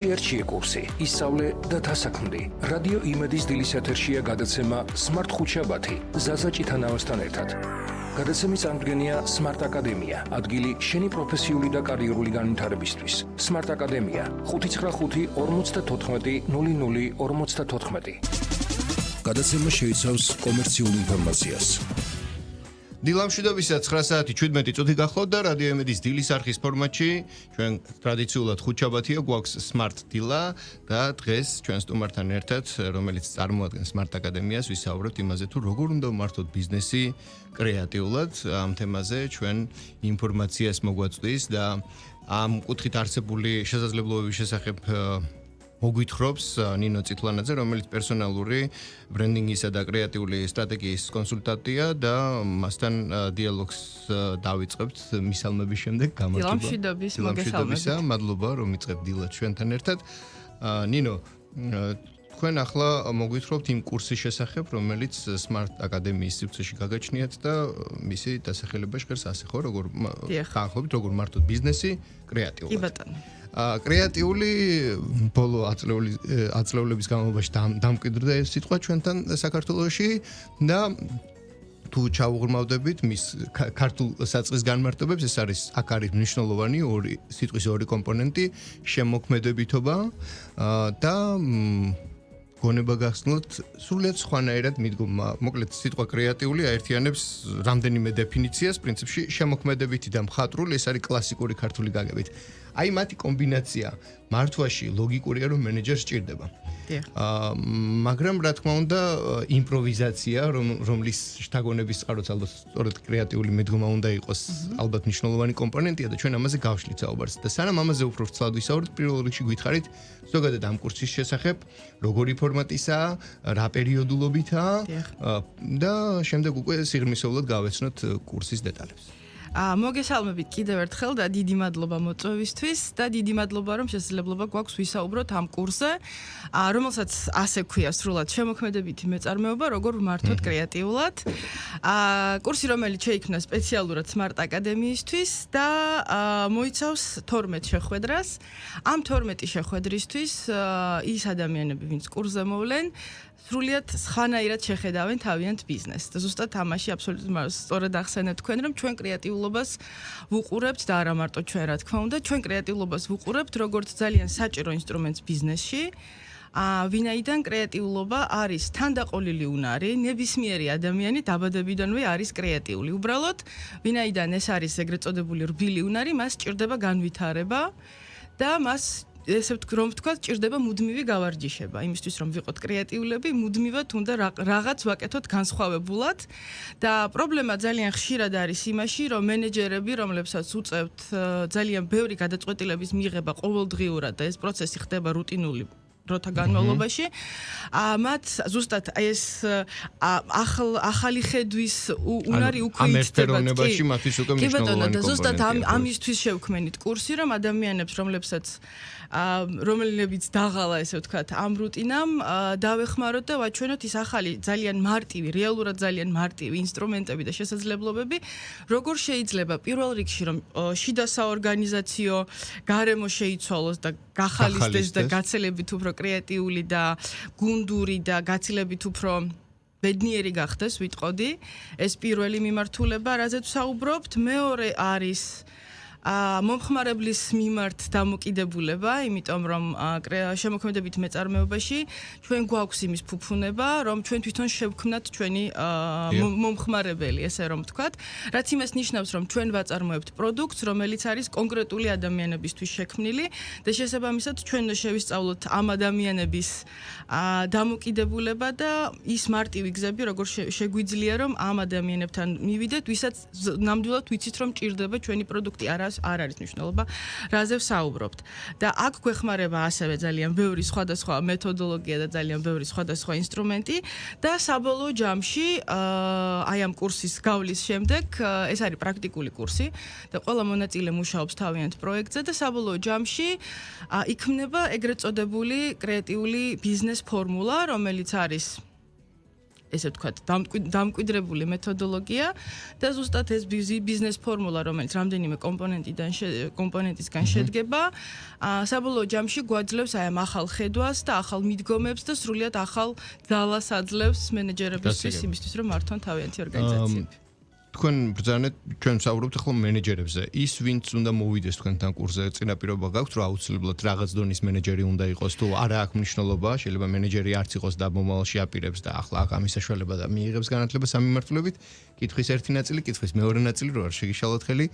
Erchie კურსი, ისწავლე და დასაქმდი. რადიო იმედის დილის ეთერშია გადაცემა Smart ხუთშაბათი ზაზა ჭითანავასთან ერთად. გადაცემის წამდგენია Smart აკადემია, ადგილი შენი პროფესიული და კარიერული განვითარებისთვის. Smart აკადემია 595 54 00 54. გადაცემა შეიცავს კომერციულ ინფორმაციას. დილამშვიდობისა 9 საათი 17 წუთი გახლავთ და რადიო იმედის დილის არხის ფორმატში ჩვენ ტრადიციულად ხუთშაბათია გვაქვს Smart დილა და დღეს ჩვენ სტუმართან ერთად რომელიც წარმოადგენს Smart აკადემიას ვისაუბრებთ იმაზე თუ როგორ უნდა მართოთ ბიზნესი კრეატიულად ამ თემაზე ჩვენ ინფორმაციას მოგვაწვდის და ამ კუთხით არსებული შესაძლებლობების შესახებ მოგვითხრობს ნინო წითლანაძე, რომელიც პერსონალური ბრენდინგისა და კრეატიული სტრატეგიის კონსულტანტია და მასთან დიალოგს დავიწყებთ მისალმების შემდეგ. დილამშვიდობისა, მადლობა რომ იწყებთ დილად ჩვენთან ერთად. ნინო, თქვენ ახლა მოგვითხრობთ იმ კურსის შესახებ, რომელიც Smart აკადემიის სივრცეში გაგაჩნიათ და მისი დასახელება ჟღერს ასე ხო, როგორ განხობით, როგორ მართოთ ბიზნესი კრეატიულად. კი ბატონო. კრეატიული ბოლო აწლეულების განმავლობაში დამკვიდრდა ეს სიტყვა ჩვენთან საქართველოში და თუ ჩავუღრმავდებით მის ქართულ საწყის განმარტებებს ეს აქ არის მნიშვნელოვანი სიტყვის ორი კომპონენტი შემოქმედებითობა და გონება გახსნათ სრულიად სხვანაირად მიდგომა. მოკლედ სიტყვა კრეატიული აერთიანებს რამდენიმე დეფინიციას, პრინციპში შემოქმედებითი და მხატვრული, ეს არის კლასიკური ქართული გაგებით. აი მათი კომბინაცია მართვაში ლოგიკურია რომ მენეჯერს სჭირდება. მაგრამ რა თქმა უნდა იმპროვიზაცია რომლის შთაგონების წყაროც ალბათ სწორედ კრეატიული მიდგომა უნდა იყოს ალბათ მნიშვნელოვანი კომპონენტია და ჩვენ ამაზე გავშლით საუბარს და სანამ ამაზე უფრო ვრცლად ვისაუბრებთ პირველ რიგში გითხარით ზოგადად ამ კურსის შესახებ როგორი ფორმატისაა რა პერიოდულობითაა და შემდეგ უკვე სიღრმისეულად გავეცნოთ კურსის დეტალებს. მოგესალმებით კიდევ ერთხელ და დიდი მადლობა მოწვევისთვის და დიდი მადლობა რომ შესაძლებლობა გვაქვს ვისაუბროთ ამ კურსზე, რომელსაც ასე ქვია სრულად შემოქმედებითი მეწარმეობა, როგორ ვმართოთ კრეატიულად. კურსი რომელიც შეიქმნა სპეციალურად Smart აკადემიისთვის და მოიცავს 12 შეხვედრას. ამ 12 შეხვედრისთვის ის ადამიანები, ვინც კურსზე მოვლენ, სრულიად სხვანაირად შეხედავენ თავიანთ ბიზნესს. და ზუსტად თამაში აბსოლუტურად სწორად ახსენეთ თქვენ, რომ ჩვენ კრეატიულობას ვუყურებთ და არა მარტო ჩვენ, რა თქმა უნდა, ჩვენ კრეატიულობას ვუყურებთ როგორც ძალიან საჭირო ინსტრუმენტს ბიზნესში. ვინაიდან კრეატიულობა არის თანდაყოლილი უნარი, ნებისმიერი ადამიანი დაბადებიდანვე არის კრეატიული. უბრალოდ, ვინაიდან ეს არის ეგრეთ წოდებული რბილი უნარი, მას სჭირდება განვითარება და მას ესე ვთქვათ, ჭირდება მუდმივი გავარჯიშება. იმისთვის რომ ვიყოთ კრეატიულები, მუდმივად უნდა რაღაც ვაკეთოთ განსხვავებულად და პრობლემა ძალიან ხშირად არის იმაში, რომ მენეჯერები, რომლებსაც უწევთ ძალიან ბევრი გადაწყვეტილების მიღება ყოველდღიურად და ეს პროცესი ხდება რუტინული დროთა განმავლობაში, მათ ზუსტად ეს ახალი ხედვის უნარი უკვე იცდება. ამ ერთეროვნებაში მათთვის უკვე მნიშვნელოვანი კომპონენტია. ზუსტად ამისთვის შევქმნით კურსი, რომ ადამიანებს, რომლებიც დაღალა, ესე ვთქვათ, ამ რუტინამ დავეხმაროთ და ვაჩვენოთ ის ახალი, ძალიან მარტივი, რეალურად ძალიან მარტივი ინსტრუმენტები და შესაძლებლობები, როგორ შეიძლება პირველ რიგში, რომ შიდა საორგანიზაციო გარემო შეიცვალოს და გახალისდეს და გაცილებით უფრო კრეატიული და გუნდური და გაცილებით უფრო ბედნიერი გახდეს, ვიტყოდი. ეს პირველი მიმართულება, რაზეც ვსაუბრობთ. მეორე არის მომხმარებლის მიმართ დამოკიდებულება, იმიტომ რომ შემოქმედებით მეწარმეობაში ჩვენ გვაქვს იმის ფუფუნება, რომ ჩვენ თვითონ შევქმნათ ჩვენი მომხმარებელი, ესე რომ ვთქვათ, რაც იმას ნიშნავს, რომ ჩვენ ვაწარმოებთ პროდუქტს, რომელიც არის კონკრეტული ადამიანებისთვის შექმნილი და შესაბამისად ჩვენ შევისწავლოთ ამ ადამიანების დამოკიდებულება და ის მარტივი გზები, როგორ შეგვიძლია რომ ამ ადამიანებთან მივიდეთ, ვისაც ნამდვილად ვიცით რომ ჭირდება ჩვენი პროდუქტი არ არის მნიშვნელობა, რაზე ვსაუბრობთ. და აქ გვეხმარება ასევე ძალიან ბევრი სხვადასხვა მეთოდოლოგია და ძალიან ბევრი სხვადასხვა ინსტრუმენტი და საბოლოო ჯამში აი ამ კურსის გავლის შემდეგ ეს არის პრაქტიკული კურსი და ყველა მონაწილე მუშაობს თავიანთ პროექტზე და საბოლოო ჯამში იქმნება ეგრეთ წოდებული კრეატიული ბიზნეს ფორმულა, რომელიც არის ესე ვთქვათ, დამკვიდრებული მეთოდოლოგია და ზუსტად ეს ბიზნეს ფორმულა, რომელიც რამდენიმე კომპონენტისგან შედგება, საბოლოო ჯამში გვაძლევს აი ამ ახალ ხედვას და ახალ მიდგომებს და სრულიად ახალ ძალას აძლევს მენეჯერებისთვის იმისთვის, რომ მართონ თავიანთი ორგანიზაციები. თქვენ ბრძანეთ, ჩვენ ვსაუბრობთ ახლა მენეჯერებზე. ის ვინც უნდა მოვიდეს თქვენთან კურსზე, წინაპირობა გაქვთ, რომ აუცილებლად რაღაც დონის მენეჯერი უნდა იყოს, თუ არა აქვს მნიშვნელობა, შეიძლება მენეჯერი არც იყოს და მომავალში აპირებს და ახლა ამის საშუალება და მიიღებს განათლებას ამ მიმართულებით. კითხვის ერთი ნაწილი, კითხვის მეორე ნაწილი, რო არ შეგიშალოთ ხელი,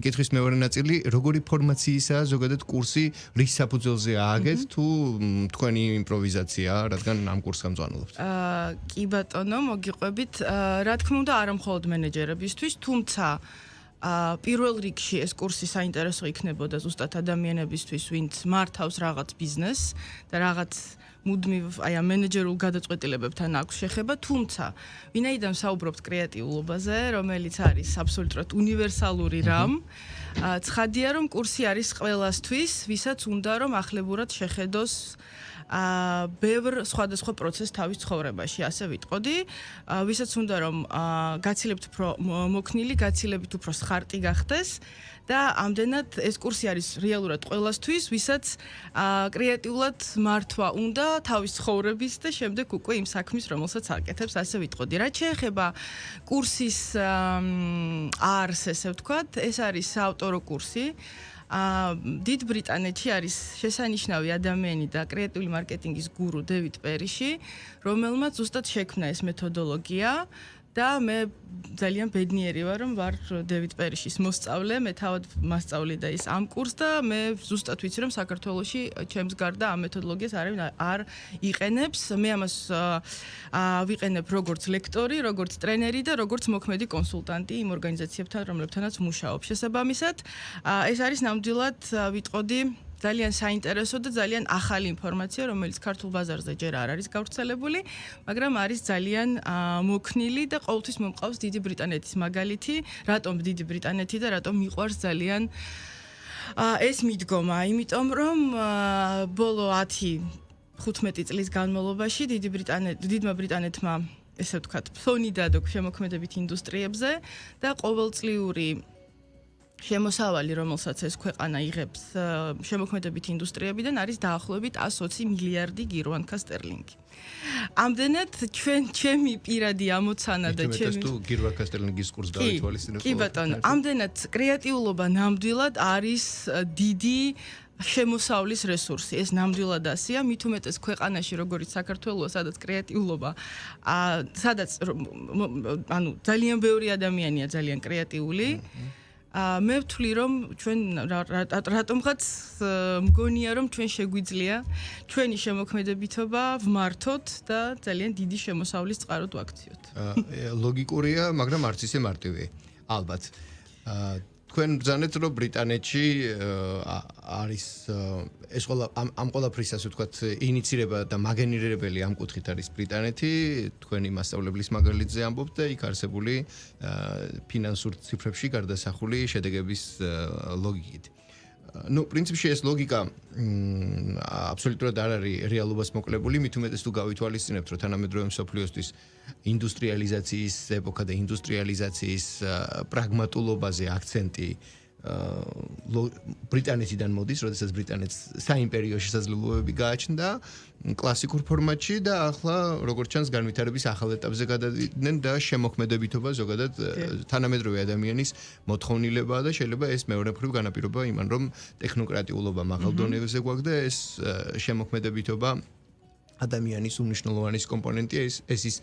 კითხვის მეორე ნაწილი, როგორი ფორმაციისაა ზოგადად კურსი, რის საფუძველზე ააგეთ, თუ თქვენი იმპროვიზაცია, რადგან ამ კურსს გამწვანებთ. კი ბატონო, მოგიყვებით. რა თქმა უნდა, არა მხოლოდ მენეჯერებისთვის, თუმცა პირველ რიგში ეს კურსი საინტერესო იქნებოდა ზუსტად ადამიანებისთვის, ვინც მართავს რაღაც ბიზნესს და რაღაც მუდმივ აი ამ მენეჯერულ გადაწყვეტილებებთან აქვს შეხება, თუმცა ვინაიდან საუბრობთ კრეატიულობაზე, რომელიც არის აბსოლუტურად უნივერსალური რამ, ცხადია რომ კურსი არის ყველასთვის, ვისაც უნდა რომ ახლებურად შეხედოს ბევრ სხვადასხვა პროცესს თავის ცხოვრებაში, ასე ვიტყოდი, ვისაც უნდა რომ გაცილებით უფრო მოქნილი, გაცილებით უფრო სხარტი გახდეს და ამდენად ეს კურსი არის რეალურად ყველასთვის, ვისაც კრეატიულად მართვა უნდა თავის ცხოვრების და შემდეგ უკვე იმ საქმის, რომელსაც აკეთებს, ასე ვიტყოდი. რაც შეეხება კურსის არს, ესე ვთქვათ, ეს არის საავტორო კურსი. დიდ ბრიტანეთში არის შესანიშნავი ადამიანი და კრეატიული მარკეტინგის გურუ დევიდ პერიში, რომელმაც ზუსტად შექმნა ეს მეთოდოლოგია და მე ძალიან ბედნიერი ვარ, რომ ვარ დევიდ პერიშის მოსწავლე, მე თავად მასწავლე და ის ამ კურსს და მე ზუსტად ვიცი, რომ საქართველოში ჩემს გარდა ამ მეთოდოლოგიას არავინ არ იყენებს. მე ამას ვიყენებ როგორც ლექტორი, როგორც ტრენერი და როგორც მოქმედი კონსულტანტი იმ ორგანიზაციებთან, რომლებთანაც ვმუშაობ. შესაბამისად, ეს არის ნამდვილად ვიტყოდი ძალიან საინტერესო და ძალიან ახალი ინფორმაცია, რომელიც ქართულ ბაზარზე ჯერ არ არის გავრცელებული, მაგრამ არის ძალიან მოქნილი და ყოველთვის მომყავს დიდი ბრიტანეთის მაგალითი, რატომ დიდი ბრიტანეთი და რატომ მიყვარს ძალიან ეს მიდგომა, იმიტომ რომ ბოლო 10-15 წლის განმავლობაში დიდმა ბრიტანეთმა, ესე ვთქვათ, ფონი დადო შემოქმედებით ინდუსტრიებზე და ყოველწლიური შემოსავალი, რომელსაც ეს ქვეყანა იღებს შემოქმედებით ინდუსტრიებიდან, არის დაახლოებით 120 მილიარდი გირვანკა სტერლინგი. ამდენად ჩემი პირადი ამოცანა და ჩემი თუ გირვანკა სტერლინგის კურსს გავითვალისწინებთ. კი ბატონო, ამდენად კრეატიულობა ნამდვილად არის დიდი შემოსავლის რესურსი. ეს ნამდვილად ასეა, მით უმეტეს ქვეყანაში, როგორც საქართველოა, სადაც კრეატიულობა, სადაც ძალიან ბევრი ადამიანია ძალიან კრეატიული. მე ვთვლი რომ ჩვენ რატომღაც მგონია რომ ჩვენ შეგვიძლია ჩვენი შემოქმედებითობა ვმართოთ და ძალიან დიდი შემოსავლის წყაროდ ვაქციოთ. ლოგიკურია, მაგრამ არც ისე მარტივი. ალბათ. თქვენ ბრძანეთ რომ ბრიტანეთში არის ეს ყველა ამ ყველაფრისას ვთქვათ ინიცირება და მაგენერირებელი ამ კუთხით არის ბრიტანეთი, თქვენი მასწავლებლის მაგალითზე ამბობთ და იქ არსებული ფინანსურ ციფრებში გარდასახული შედეგების ლოგიკით. Ну, პრინციპში ეს ლოგიკა აბსოლუტურად არ არის რეალობას მოკლებული, მით უმეტეს თუ გავითვალისწინებთ, რომ თანამედროვე მსოფლიოსთვის ინდუსტრიალიზაციის ეპოქა და ინდუსტრიალიზაციის პრაგმატულობაზე აქცენტი ბრიტანეთიდან მოდის, როდესაც ბრიტანეთს საიმპერიო შესაძლებლობები გააჩნდა კლასიკურ ფორმატში და ახლა როგორც ჩანს განვითარების ახალ ეტაპზე გადადიდნენ და შემოქმედებითობა ზოგადად თანამედროვე ადამიანის მოთხოვნილებაა და შეიძლება ეს მეორეფრив განაპირობა იმან, რომ ტექნოკრატიულობა მაღალ დონეზე გვაქვს და ეს შემოქმედებითობა ადამიანის უმნიშვნელოვანესი კომპონენტია, ეს ის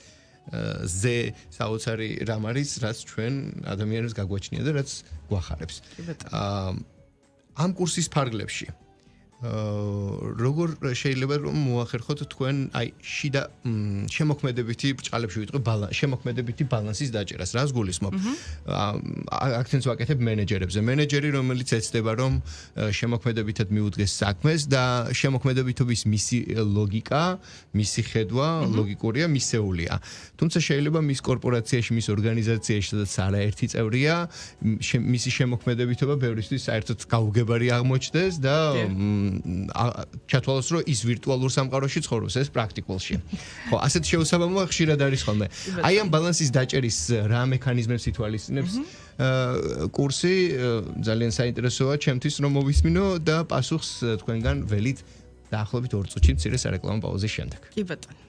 ზე საოცარი რამ არის, რაც ჩვენ ადამიანებს გაგვაჩნია და რაც გვახარებს. ამ კურსის ფარგლებში როგორ შეიძლება რომ მოახერხოთ თქვენ აი შიდა შემოქმედებითი ბრჭყალებში ვიტყვი შემოქმედებითი ბალანსის დაჭერას, რას გულისხმობ? აქცენტს ვაკეთებ მენეჯერებზე. მენეჯერი, რომელიც ეცდება რომ შემოქმედებითად მიუძღეს საქმეს და შემოქმედებითობის მისი ლოგიკა, მისი ხედვა ლოგიკურია, მისეულია. თუმცა შეიძლება მის კორპორაციაში, მის ორგანიზაციაში, სადაც არაერთი წევრია, მისი შემოქმედებითობა ბევრისთვის საერთოდ გაუგებარი აღმოჩნდეს და ჩათვალოს რომ ის ვირტუალურ სამყაროში ცხოვრობს ეს პრაქტიკულში. ხო, ასეთ შეუსაბამოა ხშირად არის ხოლმე. აი ამ ბალანსის დაჭერის რა მექანიზმებს ითვალისწინებს კურსი ძალიან საინტერესოა ჩემთვის რომ მოვისმინო და პასუხს თქვენგან ველით დაახლოებით 2 წუთში მცირე სარეკლამო პაუზის შემდეგ. კი ბატონო.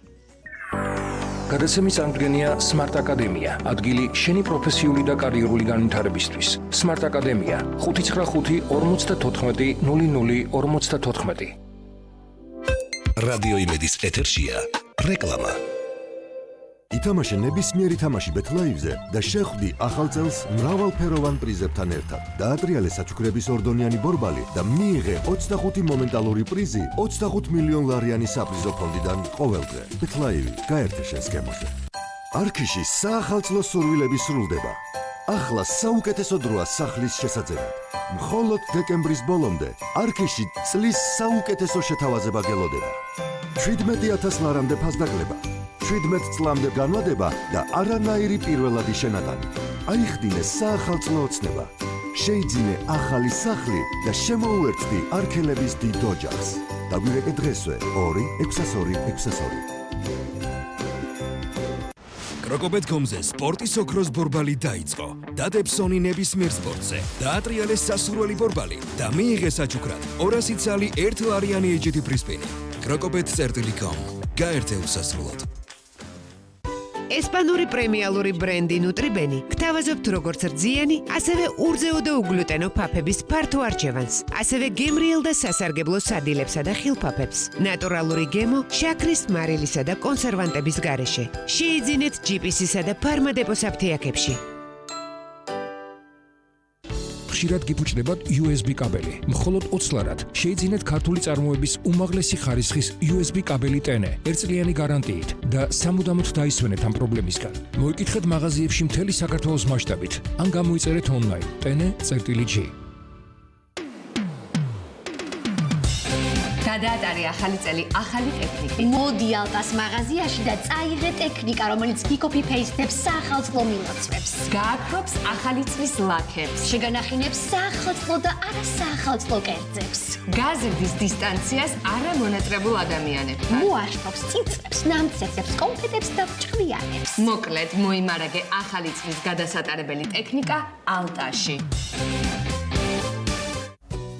გადაცემის წამდგენია Smart Academia, ადგილი შენი პროფესიული და კარიერული განვითარებისთვის. Smart Academia 595 54 00 54. რადიო იმედის ეთერშია რეკლამა. ითამაშე ნებისმიერი თამაში BetLive-ზე და შეხვდი ახალ წელს მრავალფეროვან პრიზებთან ერთად. დაატრიალე საჩუქრების ორდონიანი ბორბალი და მიიღე 25 მომენტალური პრიზი 25 მილიონ ლარიანი საპრიზო ფონდიდან ყოველდღე. BetLive, გაერთე შენს გემოზე. არქიში საახალწლო სურვილები სრულდება. ახლა საუკეთესო დროა სახლის შესაძენად. მხოლოდ დეკემბრის ბოლომდე არქიში წლის საუკეთესო შეთავაზება გელოდება. 17,000 ლარამდე ფასდაგლება. 17 წლამდე განმავლობა და არანაირი პირველადი შენატანი. აიხდინე საახალწლო ოცნება. შეიძინე ახალი სახლი და შემოუერთდი არქელების დიდ ოჯახს. დაგვირეკე დღესვე 2-602-602. Crocobet.com-ზე სპორტის ოქროს ბორბალი დაიწყო. დადებსონი ნებისმიერ სპორტზე. დაატრიალე სასურველი ბორბალი და მიიღე საჩუქრად 200 ცალი 1 ლარიანი ეჯითი პრიზპინი. Crocobet.com. გაერთე უსასრულოდ. ესპანური პრემიალური ბრენდი ნუტრიბენი გთავაზობთ როგორც რძიანი, ასევე ურზეო და უგლუტენო ფაფების ფართო არჩევანს, ასევე გემრიელ და სასარგებლო სადილებსა და ხილფაფებს, ნატურალური გემო, შაქრის, მარილისა და კონსერვანტების გარეშე. შეიძინეთ GPS-ისა და ფარმადეპოს აფთიაქებში. ხშირად გიფუჭდებათ USB კაბელი. მხოლოდ 20 ლარად შეიძინეთ ქართული წარმოების უმაღლესი ხარისხის USB კაბელი ტენე, ერთწლიანი გარანტიით და სამუდამოდ დაისვენეთ ამ პრობლემისგან. მოიკითხეთ მაღაზიებში მთელი საქართველოს მასშტაბით, ან გამოიწერეთ ონლაინ tene.g. გადაატარე ახალი წელი ახალი ტექნიკით. მოდი ალტას მაღაზიაში და წაიღე ტექნიკა, რომელიც გიკოპი-პეისტებს საახალწლო მილოცვებს. გააქრობს ახალი წლის ლაქებს. შეგანახინებს საახალწლო და არასაახალწლო კერძებს. გაზრდის დისტანციას არამონატრებულ ადამიანებთან. მოაშფობს წიწებს, ნამცეცებს, კონფეტებს და ჭყვიანებს. მოკლედ, მოიმარაგე ახალი წლის გადასატარებელი ტექნიკა ალტაში.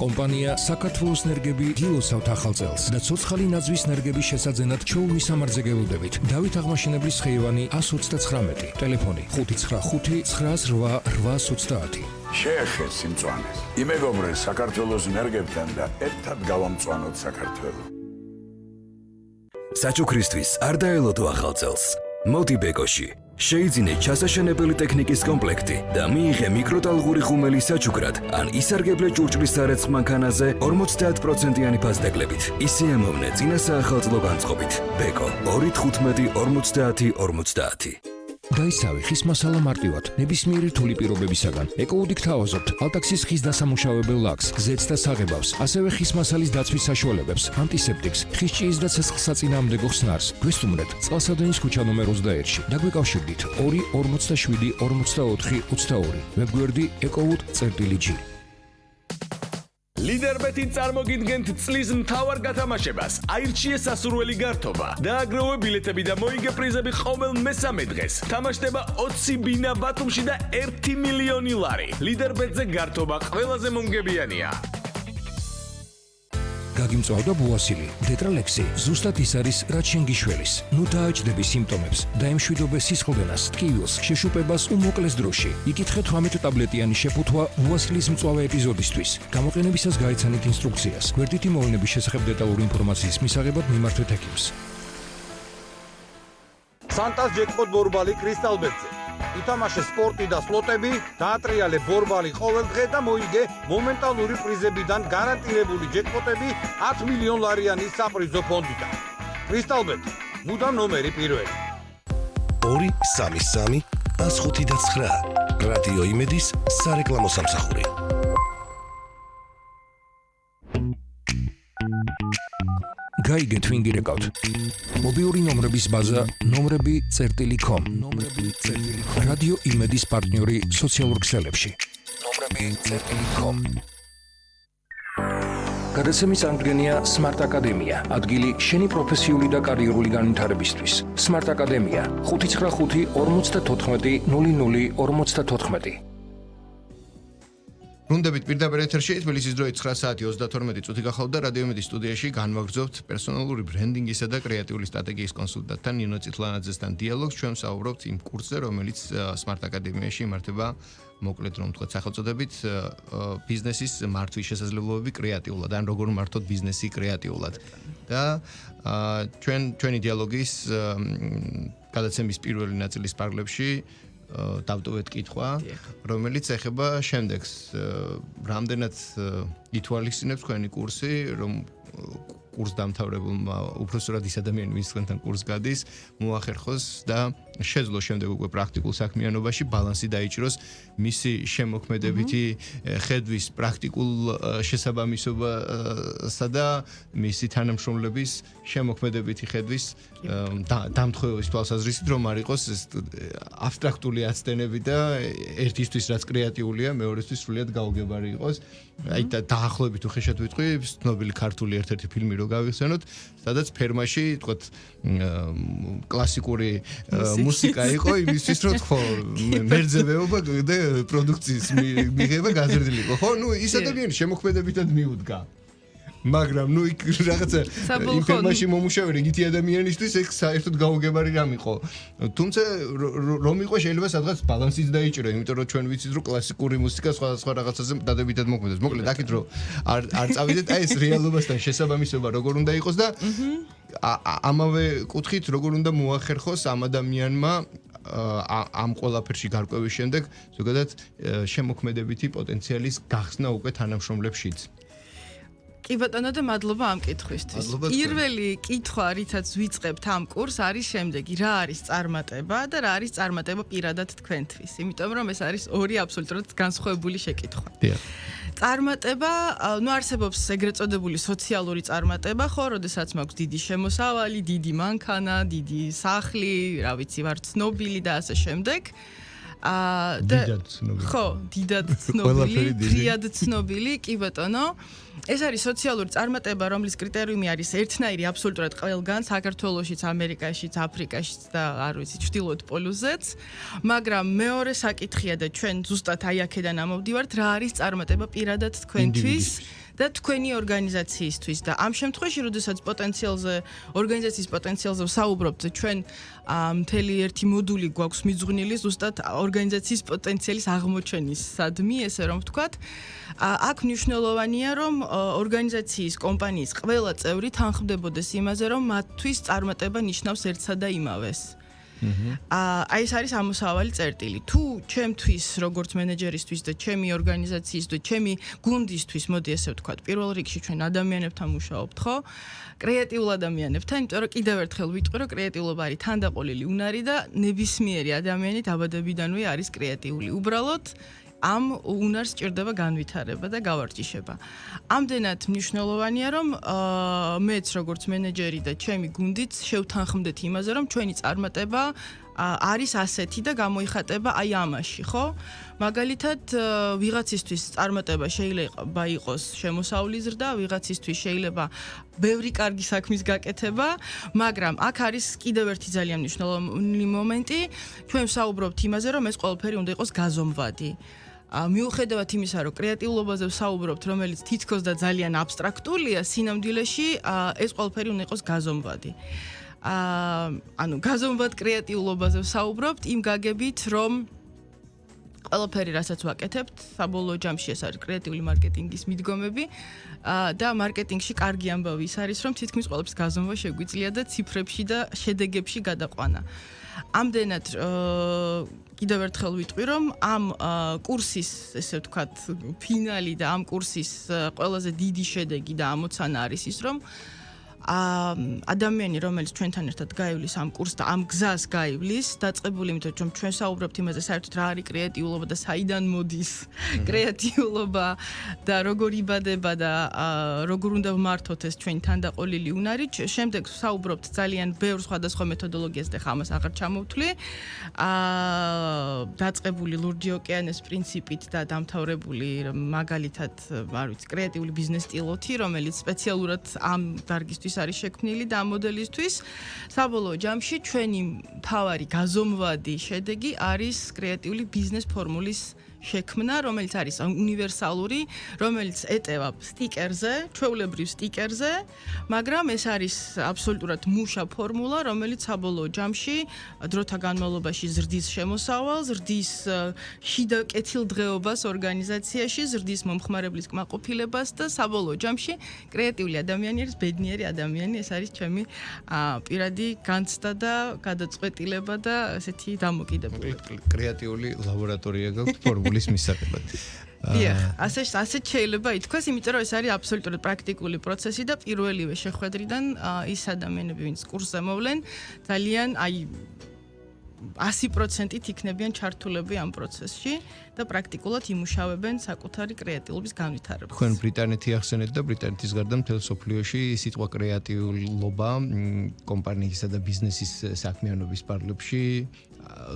კომპანია საქართველოს ნერგები გილოცავთ ახალ წელს და ცოცხალი ნაძვის ნერგების შესაძენად ჩაული სამარძეგელოდებით. დავით აღმაშენებლის ხეივანი 129, ტელეფონი 595 908 830. შეეხეს სიმწვანეს. იმეგობრე საქართველოს ნერგებთან და ერთად გავამწვანოთ საქართველო. საჩუქრისთვის არ დაელოდო ახალ წელს. მოდი ბეკოში. შეიძინე ჩასაშენებელი ტექნიკის კომპლექტი და მიიღე მიკროტალღური ხუმელი საჩუქრად ან ისარგებლე ჭურჭლის სარეცხ მანქანაზე 50%-იანი ფასდაგლებით. ისე ამოვნე წინა საახალწლო განწყობით. ბეკო 215 50 50. დაისავი ხის მასალა მარტივად, ნებისმიერი რთული პირობებისაგან. ეკოუდი გთავაზობთ ალტაქსის ხის დასამუშავებელ ლაქს, ზეთს და საღებავს, ასევე ხის მასალის დაცვის საშუალებებს, ანტისეპტიკს, ხის ჭიის და ცეცხლსაწინააღმდეგო ხსნარს. გვესტუმრეთ წყალსადენის ქუჩა ნომერ 21-ში. დაგვიკავშირდით 247 44 22. ვებგვერდი ecowood.g. ლიდერბეტი წარმოგიდგენთ წლის მთავარ გათამაშებას. აირჩიე სასურველი გართობა. დააგროვე ბილეთები და მოიგე პრიზები ყოველ მესამე დღეს. თამაშდება 20 ბინა ბათუმში და 1 მილიონი ლარი. ლიდერბეტზე გართობა ყველაზე მომგებიანია. გაგიმწვავდა ბუასილი, დეტრალექსი, ზუსტად ის არის, რაც შენ გიშველის. ნუ დააჭდები სიმპტომებს, დაემშვიდობე სისხლდენას, ტკივილს, შეშუპებას უმოკლეს დროში. იკითხე 18 ტაბლეტიანი შეფუთვა ბუასილის მწვავე ეპიზოდისთვის. გამოყენებისას გაიცანით ინსტრუქციას. გვერდითი მოვლენების შესახებ დეტალური ინფორმაციის მისაღებად მიმართვეთ ექიმს. სანტას ჯეკპოტ ბორბალი კრისტალბეტზე. ითამაშე სპორტი და სლოტები, დაატრიალე ბორბალი ყოველ დღე და მოიგე მომენტალური პრიზებიდან გარანტირებული ჯეკპოტები 10 მილიონ ლარიანი საპრიზო ფონდიდან. კრისტალბეტი, მუდამ ნომერი პირველი. 233 159 რადიო იმედის სარეკლამო სამსახური. გაიგეთ ვინ გირეკავთ. მობილური ნომრების ბაზა nomrebi.com. რადიო იმედის პარტნიორი სოციალურ ქსელებში. nomrebi.com. გადაცემის წამდგენია Smart Academia, ადგილი შენი პროფესიული და კარიერული განვითარებისთვის. Smart Academia 595 54 00 54. Რუნდებით პირდაპირ ეთერში თბილისის დროით 9 საათი 32 წუთი გახლავთ და რადიო იმედის სტუდიაში განვაგრძობთ პერსონალური ბრენდინგისა და კრეატიული სტრატეგიის კონსულტანტთან ნინო წითლანაძესთან დიალოგს. ჩვენ ვსაუბრობთ იმ კურსზე, რომელიც Smart Academia-ში იმართება, მოკლედ რომ ვთქვათ, სახელწოდებით ბიზნესის მართვის შესაძლებლობები კრეატიულად, ან როგორ მართოთ ბიზნესი კრეატიულად. და ჩვენი დიალოგის გადაცემის პირველი ნაწილის პარალელში დავტოვეთ კითხვა, რომელიც ეხება შემდეგს. რამდენად ითვალისწინებს თქვენი კურსი, რომ კურსდამთავრებულმა უბრალოდ ის ადამიანი, ვინც თქვენთან კურსს გადის, მოახერხოს და შეძლოს შემდეგ უკვე პრაქტიკულ საქმიანობაში ბალანსი დაიჭიროს მისი შემოქმედებითი ხედვის პრაქტიკულ შესაბამისობასა და მისი თანამშრომლების შემოქმედებითი ხედვის დამთხოვების თვალსაზრისით, რომ არ იყოს აბსტრაქტული აცდენები და ერთისთვის რაც კრეატიულია, მეორესთვის სრულიად გაუგებარი იყოს. აი დაახლოებით უხეშად ვიტყვი, ცნობილი ქართული ერთ-ერთი ფილმი რო გავიხსენოთ, სადაც ფერმაში, თქვათ, კლასიკური მუსიკა იყო იმისთვის, რომ ხო, მერძევეობა და პროდუქციის მიღება გაზრდილი იყო. ხო, ნუ ის ადამიანი შემოქმედებითად მიუდგა. მაგრამ ნუ იქ რაღაცა იმ ფერმაში მომუშავე რიგითი ადამიანისთვის ეგ საერთოდ გაუგებარი რამ იყო. თუმცა რომ იყო შეიძლება სადღაც ბალანსიც დაიჭირო, იმიტომ რომ ჩვენ ვიცით რომ კლასიკური მუსიკა სხვადასხვა რაღაცაზე დადებითად მოქმედებს. მოკლედ აქეთ რომ არ წავიდეთ, აი ეს რეალობასთან შესაბამისობა როგორ უნდა იყოს და ამავე კუთხით როგორ უნდა მოახერხოს ამ ადამიანმა ამ ყველაფერში გარკვევის შემდეგ ზოგადად შემოქმედებითი პოტენციალის გახსნა უკვე თანამშრომლებშიც. კი ბატონო და მადლობა ამ კითხვისთვის. პირველი კითხვა, რითაც ვიწყებთ ამ კურსს, არის შემდეგი: რა არის წარმატება და რა არის წარმატება პირადად თქვენთვის? იმიტომ რომ ეს არის ორი აბსოლუტურად განსხვავებული შეკითხვა. წარმატება, ნუ არსებობს ეგრეთ წოდებული სოციალური წარმატება, ხო, როდესაც მაქვს დიდი შემოსავალი, დიდი მანქანა, დიდი სახლი, რა ვიცი, ვარ ცნობილი და ასე შემდეგ. დიდად ცნობილი. ხო, დიდად ცნობილი, ფრიად ცნობილი, კი ბატონო. ეს არის სოციალური წარმატება, რომლის კრიტერიუმი არის ერთნაირი აბსოლუტურად ყველგან, საქართველოშიც, ამერიკაშიც, აფრიკაშიც და არ ვიცი, ჩრდილოეთ პოლუსზეც. მაგრამ მეორე საკითხია და ჩვენ ზუსტად აი აქედან ამოვდივართ, რა არის წარმატება პირადად თქვენთვის და თქვენი ორგანიზაციისთვის და ამ შემთხვევაში, როდესაც ორგანიზაციის პოტენციალზე ვსაუბრობთ, ჩვენ მთელი ერთი მოდული გვაქვს მიძღვნილი ზუსტად ორგანიზაციის პოტენციალის აღმოჩენისადმი, ესე რომ ვთქვათ. აქ მნიშვნელოვანია, რომ ორგანიზაციის კომპანიის ყველა წევრი თანხმდებოდეს იმაზე, რომ მათთვის წარმატება ნიშნავს ერთსა და იმავეს. აი ეს არის ამოსავალი წერტილი. თუ ჩემთვის, როგორც მენეჯერისთვის და ჩემი ორგანიზაციის და ჩემი გუნდისთვის, მოდი ესე ვთქვათ, პირველ რიგში ჩვენ ადამიანებთან მუშაობთ, ხო? კრეატიულ ადამიანებთან, იმიტომ რომ კიდევ ერთხელ ვიტყვი, რომ კრეატიულობა არის თანდაყოლილი უნარი და ნებისმიერი ადამიანი დაბადებიდანვე არის კრეატიული. უბრალოდ ამ უნარს სჭირდება განვითარება და გავარჯიშება. ამდენად მნიშვნელოვანია, რომ მეც როგორც მენეჯერი და ჩემი გუნდიც შევთანხმდეთ იმაზე, რომ ჩვენი წარმატება არის ასეთი და გამოიხატება აი ამაში, ხო? მაგალითად, ვიღაცისთვის წარმატება შეიძლება იყოს შემოსავლის ზრდა, ვიღაცისთვის შეიძლება ბევრი კარგი საქმის გაკეთება, მაგრამ აქ არის კიდევ ერთი ძალიან მნიშვნელოვანი მომენტი, ჩვენ ვსაუბრობთ იმაზე, რომ ეს ყველაფერი უნდა იყოს გაზომვადი. მიუხედავად იმისა, რომ კრეატიულობაზე ვსაუბრობთ, რომელიც თითქოს და ძალიან აბსტრაქტულია, სინამდვილეში ეს ყველაფერი უნდა იყოს გაზომვადი. ანუ გაზომვად კრეატიულობაზე ვსაუბრობთ იმ გაგებით, რომ ყველაფერი, რასაც ვაკეთებთ, საბოლოო ჯამში ეს არის კრეატიული მარკეტინგის მიდგომები და მარკეტინგში კარგი ამბავი ის არის, რომ თითქმის ყველაფერს გაზომვა შეგვიძლია და ციფრებში და შედეგებში გადაყვანა. ამდენად კიდევ ერთხელ ვიტყვი, რომ ამ კურსის, ესე ვთქვათ, ფინალი და ამ კურსის ყველაზე დიდი შედეგი და ამოცანა არის ის, რომ ადამიანი რომელიც ჩვენთან ერთად გაივლის ამ კურსს და ამ გზას გაივლის დაწყებული იმიტომ რომ ჩვენ საუბრობთ იმაზე საერთოდ რა არის კრეატიულობა და საიდან მოდის კრეატიულობა და როგორ იბადება და როგორ უნდა ვმართოთ ეს ჩვენი თანდაყოლილი უნარი შემდეგ საუბრობთ ძალიან ბევრ სხვადასხვა მეთოდოლოგიას და ხა ამას აღარ ჩამოვთვლი დაწყებული ლურჯი ოკეანეს პრინციპით და დამთავრებული მაგალითად არ ვიცი კრეატიული ბიზნეს სტილოთი რომელიც სპეციალურად ამ დარგისთვის არის შექმნილი და ამ მოდელისთვის საბოლოო ჯამში ჩვენი მთავარი გაზომვადი შედეგი არის კრეატიული ბიზნეს ფორმულის შექმნა, რომელიც არის უნივერსალური, რომელიც ეტევა სტიკერზე, ჩვეულებრივ სტიკერზე, მაგრამ ეს არის აბსოლუტურად მუშა ფორმულა, რომელიც საბოლოო ჯამში დროთა განმავლობაში ზრდის შემოსავალს, ზრდის შიდა კეთილდღეობას ორგანიზაციაში, ზრდის მომხმარებლის კმაყოფილებას და საბოლოო ჯამში კრეატიული ადამიანი არის ბედნიერი ადამიანი, ეს არის ჩემი პირადი განცდა და გადაწყვეტილება და ესეთი დამოკიდებულება. კრეატიული ლაბორატორია გაქვს ფორმულის მისაღებად. დიახ, ასეთ შეიძლება ითქვას, იმიტომ რომ ეს არის აბსოლუტურად პრაქტიკული პროცესი და პირველივე შეხვედრიდან ის ადამიანები, ვინც კურსზე მოვლენ, ძალიან 100%-ით იქნებიან ჩართულები ამ პროცესში და პრაქტიკულად იმუშავებენ საკუთარი კრეატიულობის განვითარებას. თქვენ ბრიტანეთი ახსენეთ და ბრიტანეთის გარდა მთელ სოფლიოში სიტყვა კრეატიულობა კომპანიისა და ბიზნესის საქმიანობის პარლებში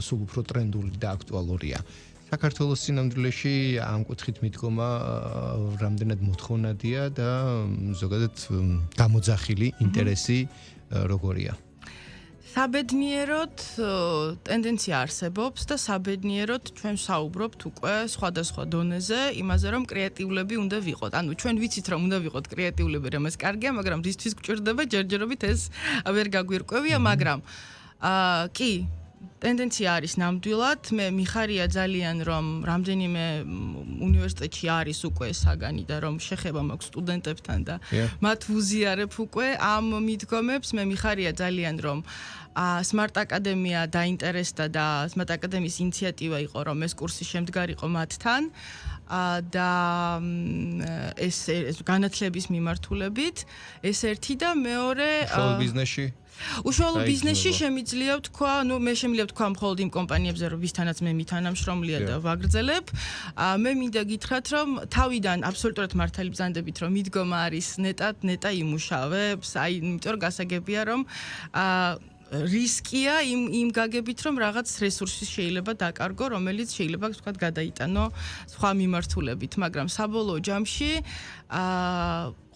სულ უფრო ტრენდული და აქტუალურია. საქართველოს სინამდვილეში ამ კუთხით მიდგომა რამდენად მოთხოვნადია და ზოგადად გამოძახილი ინტერესი როგორია. საბედნიეროდ ტენდენცია არსებობს და საბედნიეროდ ჩვენ საუბრობთ უკვე სხვადასხვა დონეზე იმაზე რომ კრეატიულები უნდა ვიყოთ. ანუ ჩვენ ვიცით რომ უნდა ვიყოთ კრეატიულები, რომ ეს კარგია, მაგრამ რისთვის გვჭირდება ჯერჯერობით ეს ვერ გაგვირკვევია, მაგრამ კი ტენდენცია არის ნამდვილად, მე მიხარია ძალიან რომ რამდენიმე უნივერსიტეტში არის უკვე საგანი და რომ შეხება მაქვს სტუდენტებთან და მათ ვუზიარებ უკვე ამ მიდგომებს, მე მიხარია ძალიან რომ Smart Academia დაინტერესდა და Smart Academy-ის ინიციატივა იყო რომ ეს კურსი შემდგარიყო მათთან და ეს განათლების მიმართულებით ეს ერთი და მეორე ბიზნესში უშუალო ბიზნესში შემიძლია ვთქვა, მე შემიძლია ვთქვა მხოლოდ იმ კომპანიებზე, ვისთანაც მე მითანამშრომლია და ვაგრძელებ. მე მინდა გითხრათ, რომ თავიდან აბსოლუტურად მართალი ბრძანდებით, რომ მიდგომა არის ნეტა იმუშავებს, იმიტომ რომ გასაგებია, რომ რისკია იმ გაგებით, რომ რაღაც რესურსი შეიძლება დაკარგო, რომელიც შეიძლება ვთქვათ გადაიტანო სხვა მიმართულებით, მაგრამ საბოლოო ჯამში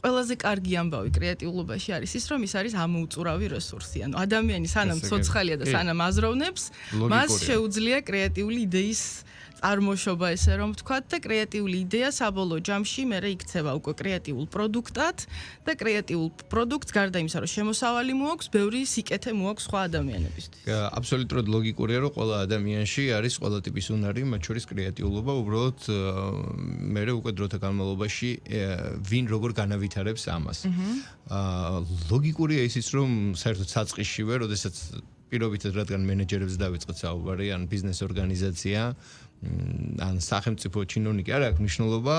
ყველაზე კარგი ამბავი კრეატიულობაში არის ის, რომ ის არის ამოუწურავი რესურსი. ანუ ადამიანი სანამ ცოცხალია და სანამ აზროვნებს, მას შეუძლია კრეატიული იდეის წარმოშობა, ესე რომ ვთქვათ, და კრეატიული იდეა საბოლოო ჯამში მერე იქცევა უკვე კრეატიულ პროდუქტად და კრეატიულ პროდუქტს გარდა იმისა, რომ შემოსავალი მოაქვს, ბევრი სიკეთე მოაქვს სხვა ადამიანებისთვის. აბსოლუტურად ლოგიკურია, რომ ყველა ადამიანში არის ყველა ტიპის უნარი, მათ შორის კრეატიულობა, უბრალოდ მერე უკვე დროთა განმავლობაში ვინ როგორ განავითარებს ამას. ლოგიკურია ისიც, რომ საერთოდ საწყისშივე, როდესაც პირობითად რადგან მენეჯერებს დავიწყეთ საუბარი, ან ბიზნეს ორგანიზაცია, ან სახელმწიფო ჩინოვნიკი არ აქვს მნიშვნელობა,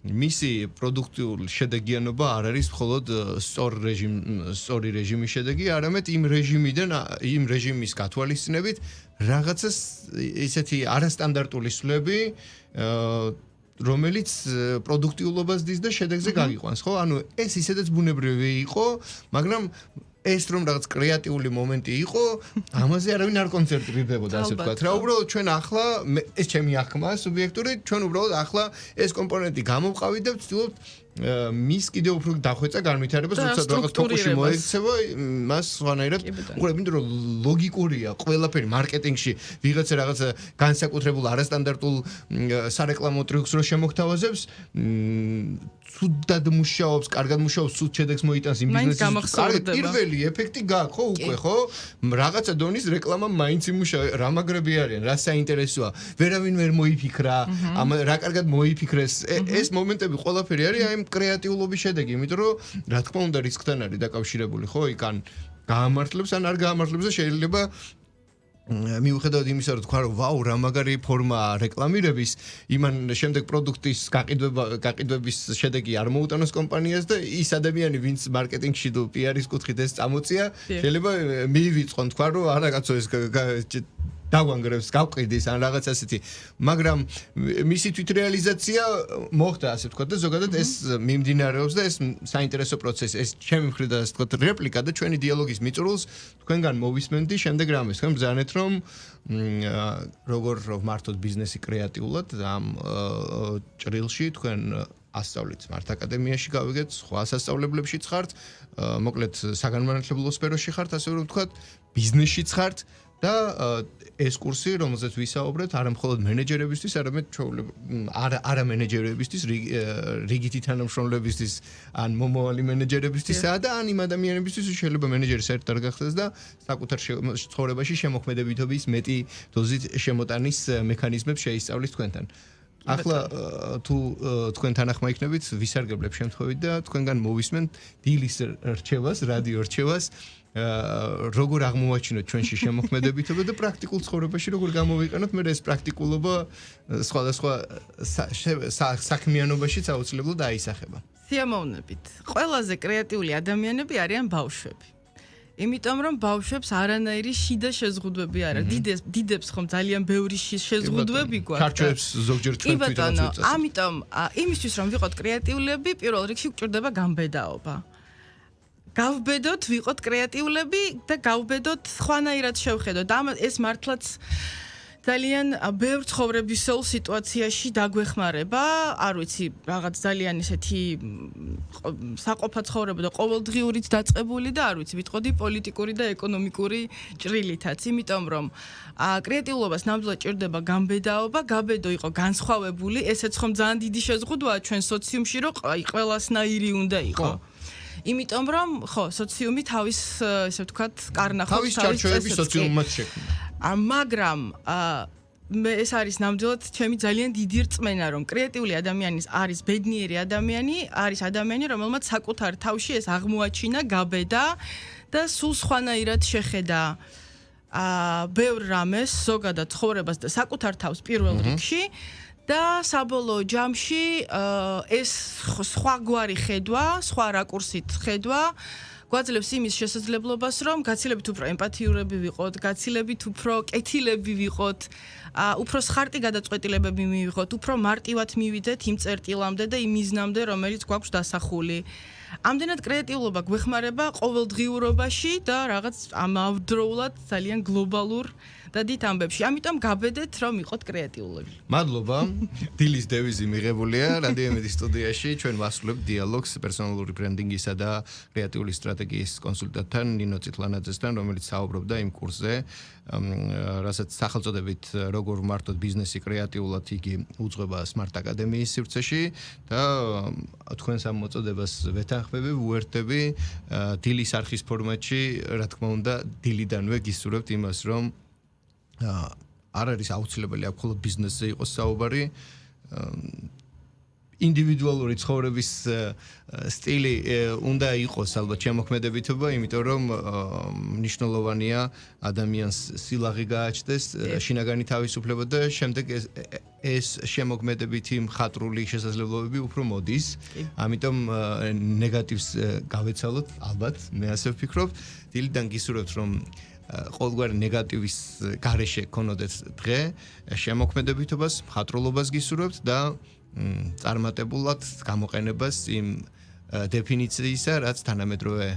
მისი პროდუქტიული შედეგიანობა არ არის მხოლოდ სწორი რეჟიმის შედეგი, არამედ იმ რეჟიმის გათვალისწინებით რაღაცას ისეთი არასტანდარტული სვლები რომელიც პროდუქტიულობას დის და შედეგზე გაგიყვანს, ხო? ანუ ეს ისედაც ბუნებრივი იყო, მაგრამ ეს რომ რაღაც კრეატიული მომენტი იყო, ამაზე არავინ არ კონცენტრირდებოდა, ასე ვთქვათ. რა უბრალოდ ჩვენ ახლა ეს ჩემი ახმაა სუბიექტური, ჩვენ უბრალოდ ახლა ეს კომპონენტი გამოვყავით და ვცდილობთ მის კიდევ უფრო დახვეწა განვითარებას, როცა რაღაც ფოკუსი მოექცევა, მას სხვანაირად უყურებ, იმიტომ რომ ლოგიკურია ყველაფერი მარკეტინგში ვიღაცა რაღაცა განსაკუთრებულ არასტანდარტულ სარეკლამო ტრიუქს რო შემოგთავაზებს, ცუდად მუშაობს, კარგად მუშაობს, ცუდ შედეგს მოიტანს იმ ბიზნესის. პირველი ეფექტი გაქვს, ხო, უკვე, ხო? რაღაცა დონის რეკლამა მაინც იმუშავე, რა მაგრები არიან, რა საინტერესოა, ვერავინ ვერ მოიფიქრა, რა კარგად მოიფიქრეს. ეს მომენტები ყველაფერი არის აი კრეატიულობის შედეგი, იმიტომ რომ რა თქმა უნდა რისკთან არის დაკავშირებული, ხო? იქ ან გაამართლებს, ან არ გაამართლებს და შეიძლება მიუხედავად იმისა, რომ თქვა რომ ვაუ, რა მაგარი ფორმაა რეკლამირების, იმან შემდეგ პროდუქტის გაყიდვების შედეგი არ მოუტანოს კომპანიას და ის ადამიანი, ვინც მარკეტინგში თუ PR-ის კუთხით ეს წამოწია, შეიძლება მიივიწყონ თქვა რომ არა კაცო ეს დაგვანგრევს, გავყიდის ან რაღაც ასეთი, მაგრამ მისი თვითრეალიზაცია მოხდა, ასე ვთქვათ და ზოგადად ეს მიმდინარეობს და ეს საინტერესო პროცესი, ეს ჩემი მხრიდან ასე ვთქვათ რეპლიკა და ჩვენი დიალოგის მიწურულს თქვენგან მოვისმენდი შემდეგ რამეს, თქვენ ბრძანეთ რომ როგორ მართოთ ბიზნესი კრეატიულად ამ ჭრილში თქვენ ასწავლით Smart აკადემიაში გავიგეთ, სხვა სასწავლებლებშიც ხართ, მოკლედ საგანმანათლებლო სფეროში ხართ, ასე რომ ვთქვათ, ბიზნესშიც ხართ და ეს კურსი, რომელზეც ვისაუბრეთ, არა მხოლოდ მენეჯერებისთვის, არამედ არა მენეჯერებისთვის, რიგითი თანამშრომლებისთვის, ან მომავალი მენეჯერებისთვისა და ან იმ ადამიანებისთვის, შეიძლება მენეჯერი საერთოდ არ გახდეს და საკუთარ ცხოვრებაში შემოქმედებითობის მეტი დოზით შემოტანის მექანიზმებს შეისწავლის თქვენთან. ახლა თუ თქვენ თანახმა იქნებით, ვისარგებლებ შემთხვევით და თქვენგან მოვისმენთ დილის რჩევას, რადიო რჩევას, როგორ აღმოვაჩინოთ ჩვენში შემოქმედებითობა და პრაქტიკულ ცხოვრებაში როგორ გამოვიყენოთ, მე ეს პრაქტიკულობა სხვადასხვა საქმიანობაშიც აუცილებლად დაისახება. სიამოვნებით. ყველაზე კრეატიული ადამიანები არიან ბავშვები. იმიტომ რომ ბავშვებს არანაირი შიდა შეზღუდვები არ აქვს. დიდებს ხომ ძალიან ბევრი შეზღუდვები გვაქვს. ქარჩოებს ზოგჯერ ჩვენ თვითონაც ვიწევთ. ამიტომ იმისთვის რომ ვიყოთ კრეატიულები, პირველ რიგში გვჭირდება გამბედაობა. გავბედოთ, ვიყოთ კრეატიულები და გავბედოთ, ხვანაირად შევხედოთ. ეს მართლაც ძალიან ბევრ ცხოვრებისეულ სიტუაციაში დაგვეხმარება, არ ვიცი, რაღაც ძალიან ესეთი საყოფა ცხოვრება და ყოველდღიურით დაწყებული და არ ვიცი, ვიტყოდი პოლიტიკური და ეკონომიკური ჭრილითაც, იმიტომ რომ კრეატიულობას ნამდვილად ჭირდება გამბედაობა, გაბედო იყო განსხვავებული, ესეც ხომ ძალიან დიდი შეზღუდვაა ჩვენ სოციუმში, რომ ყველასნაირი უნდა იყო. იმიტომ რომ ხო, სოციუმი თავის, ესე ვთქვათ, კარნახობს თავის ჩარჩოები სოციუმად შექმნა. მაგრამ ეს არის ნამდვილად ჩემი ძალიან დიდი რწმენა, რომ კრეატიული ადამიანი არის ბედნიერი ადამიანი, არის ადამიანი, რომელმაც საკუთარ თავში ეს აღმოაჩინა, გაბედა და სულ სხვანაირად შეხედა ბევრ რამეს, ზოგადად ცხოვრებას და საკუთარ თავს პირველ რიგში. და საბოლოო ჯამში ეს სხვაგვარი ხედვა, სხვა რაკურსით ხედვა გვაძლევს იმის შესაძლებლობას, რომ გაცილებით უფრო ემპათიურები ვიყოთ, გაცილებით უფრო კეთილები ვიყოთ, უფრო სხარტი გადაწყვეტილებები მივიღოთ, უფრო მარტივად მივიდეთ იმ წერტილამდე და იმ მიზნამდე, რომელიც გვაქვს დასახული. ამდენად კრეატიულობა გვეხმარება ყოველდღიურობაში და რაღაც ამავდროულად ძალიან გლობალურ და დიდ ამბებში. ამიტომ გაბედეთ, რომ იყოთ კრეატიულები. მადლობა. დილის დევიზი მიღებულია რადიო იმედის სტუდიაში. ჩვენ ვასრულებთ დიალოგს პერსონალური ბრენდინგისა და კრეატიული სტრატეგიის კონსულტანტთან ნინო წითლანაძესთან, რომელიც საუბრობდა იმ კურსზე, რასაც სახელწოდებით როგორ მართოთ ბიზნესი კრეატიულად, იგი უძღვება Smart აკადემიის სივრცეში და თქვენს ამ მოწოდებას ვეთანხმები, ვუერთდები დილის არხის ფორმატში, რა თქმა უნდა, დილიდანვე გისურვებთ იმას, რომ არ არის აუცილებელი აქ მხოლოდ ბიზნესზე იყოს საუბარი, ინდივიდუალური ცხოვრების სტილი უნდა იყოს ალბათ შემოქმედებითობა, იმიტომ რომ მნიშვნელოვანია ადამიანს სილაღი გააჩნდეს, შინაგანი თავისუფლება და შემდეგ ეს შემოქმედებითი მხატვრული შესაძლებლობები უფრო მოდის. ამიტომ ნეგატივს გავეცალოთ, ალბათ, მე ასე ვფიქრობ. დილიდან გისურვებთ, რომ ყოველგვარი ნეგატივის გარეშე გქონოდეთ დღე, შემოქმედებითობას, მხატვრულობას გისურვებთ და წარმატებულად გამოყენებას იმ დეფინიციისა, რაც თანამედროვე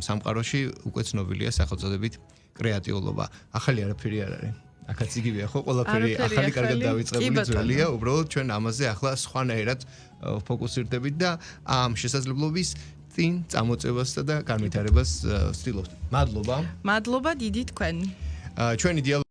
სამყაროში უკვე ცნობილია სახელწოდებით კრეატიულობა. ახალი არაფერი არ არის. აქაც იგივეა ხო, ყველაფერი ახალი კარგად დავიწყებული ძველია, უბრალოდ ჩვენ ამაზე ახლა სხვანაირად ფოკუსირდებით და ამ შესაძლებლობის წინ წამოწევასა და განვითარებას ვცდილობთ. მადლობა. მადლობა დიდი თქვენ. ჩვენი დიალოგი